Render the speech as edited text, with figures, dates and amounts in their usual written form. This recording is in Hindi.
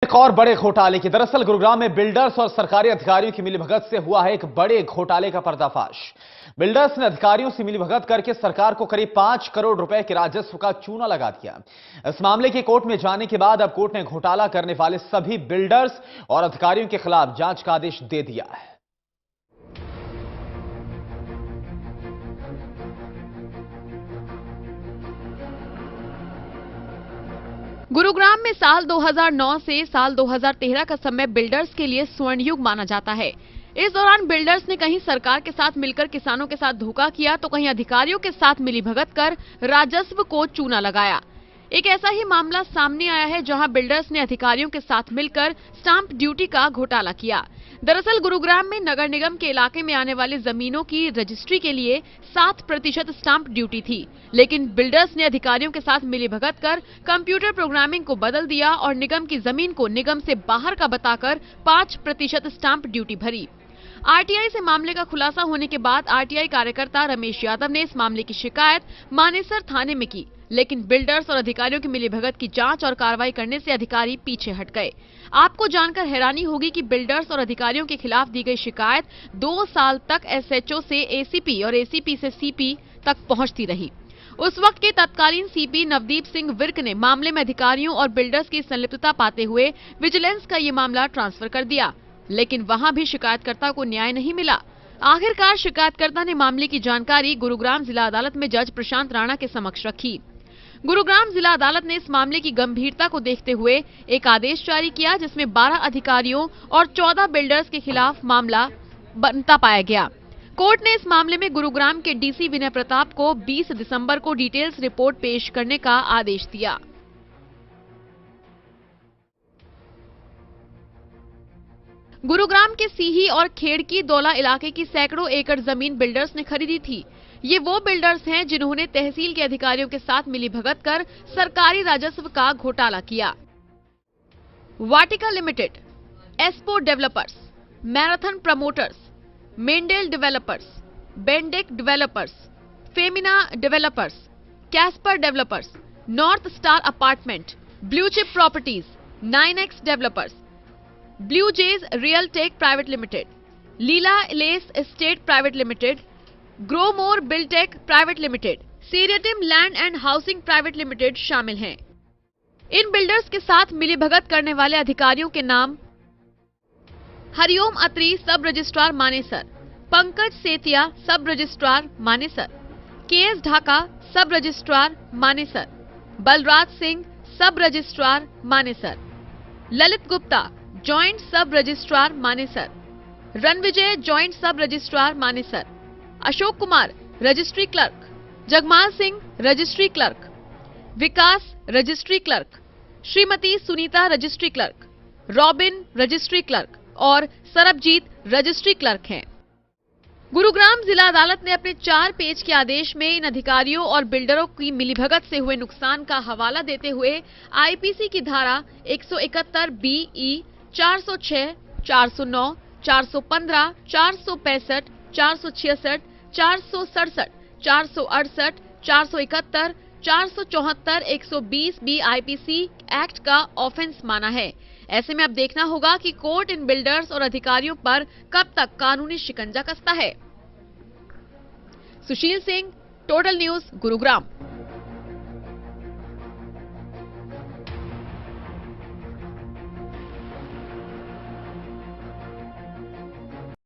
एक और बड़े घोटाले की। दरअसल गुरुग्राम में बिल्डर्स और सरकारी अधिकारियों की मिलीभगत से हुआ है एक बड़े घोटाले का पर्दाफाश। बिल्डर्स ने अधिकारियों से मिलीभगत करके सरकार को करीब 5 करोड़ रुपए के राजस्व का चूना लगा दिया। इस मामले के कोर्ट में जाने के बाद अब कोर्ट ने घोटाला करने वाले सभी बिल्डर्स और अधिकारियों के खिलाफ जांच का आदेश दे दिया है। गुरुग्राम में साल 2009 से साल 2013 का समय बिल्डर्स के लिए स्वर्ण युग माना जाता है। इस दौरान बिल्डर्स ने कहीं सरकार के साथ मिलकर किसानों के साथ धोखा किया तो कहीं अधिकारियों के साथ मिलीभगत कर राजस्व को चूना लगाया। एक ऐसा ही मामला सामने आया है जहां बिल्डर्स ने अधिकारियों के साथ मिलकर स्टाम्प ड्यूटी का घोटाला किया। दरअसल गुरुग्राम में नगर निगम के इलाके में आने वाली जमीनों की रजिस्ट्री के लिए 7% स्टाम्प ड्यूटी थी, लेकिन बिल्डर्स ने अधिकारियों के साथ मिलीभगत कर कंप्यूटर प्रोग्रामिंग को बदल दिया और निगम की जमीन को निगम से बाहर का बताकर 5% स्टाम्प ड्यूटी भरी। आरटीआई से मामले का खुलासा होने के बाद आरटीआई कार्यकर्ता रमेश यादव ने इस मामले की शिकायत मानेसर थाने में की, लेकिन बिल्डर्स और अधिकारियों की मिलीभगत की जांच और कार्रवाई करने से अधिकारी पीछे हट गए। आपको जानकर हैरानी होगी कि बिल्डर्स और अधिकारियों के खिलाफ दी गई शिकायत 2 साल तक एसएचओ से एसीपी और एसीपी से सीपी तक पहुंचती रही। उस वक्त के तत्कालीन सीपी नवदीप सिंह विर्क ने मामले में अधिकारियों और बिल्डर्स की संलिप्तता पाते हुए विजिलेंस का ये मामला ट्रांसफर कर दिया, लेकिन वहां भी शिकायतकर्ता को न्याय नहीं मिला। आखिरकार शिकायतकर्ता ने मामले की जानकारी गुरुग्राम जिला अदालत में जज प्रशांत राणा के समक्ष रखी। गुरुग्राम जिला अदालत ने इस मामले की गंभीरता को देखते हुए एक आदेश जारी किया, जिसमें 12 अधिकारियों और 14 बिल्डर्स के खिलाफ मामला बनता पाया गया। कोर्ट ने इस मामले में गुरुग्राम के डीसी विनय प्रताप को 20 दिसंबर को डिटेल्स रिपोर्ट पेश करने का आदेश दिया। गुरुग्राम के सीही और खेड़की दौला इलाके की सैकड़ों एकड़ जमीन बिल्डर्स ने खरीदी थी। ये वो बिल्डर्स हैं जिन्होंने तहसील के अधिकारियों के साथ मिलीभगत कर सरकारी राजस्व का घोटाला किया। Vatika limited, Espo developers, marathon promoters, Mendel developers, Bendek developers, Femina developers, Casper developers, north star apartment, blue chip properties, 9X developers, blue Jays real tech private limited, Leela less estate private limited, Growmore Biltech private limited, सीरियटिम land and housing private limited शामिल हैं। इन बिल्डर्स के साथ मिलीभगत करने वाले अधिकारियों के नाम: हरिओम अत्री सब रजिस्ट्रार मानेसर, पंकज सेतिया सब रजिस्ट्रार मानेसर, केएस ढाका सब registrar Manesar, Balraj Singh sub registrar Manesar, Lalit Gupta joint sub registrar Manesar, Ranvijay joint sub registrar Manesar, Ashok Kumar registry clerk, Jagmal Singh registry clerk, Vikas registry clerk, Shrimati Sunita registry clerk, Robin registry clerk और सरबजीत रजिस्ट्री क्लर्क हैं। गुरुग्राम जिला अदालत ने अपने 4 पेज के आदेश में इन अधिकारियों और बिल्डरों की मिलीभगत से हुए नुकसान का हवाला देते हुए आईपीसी की धारा 171 BE, 406, 409, 415, 465, 466, 467, 468, 471, 474, 120 B आईपीसी एक्ट का ऑफेंस माना है। ऐसे में अब देखना होगा कि कोर्ट इन बिल्डर्स और अधिकारियों पर कब तक कानूनी शिकंजा कसता है। Sushil Singh, total news, Gurugram.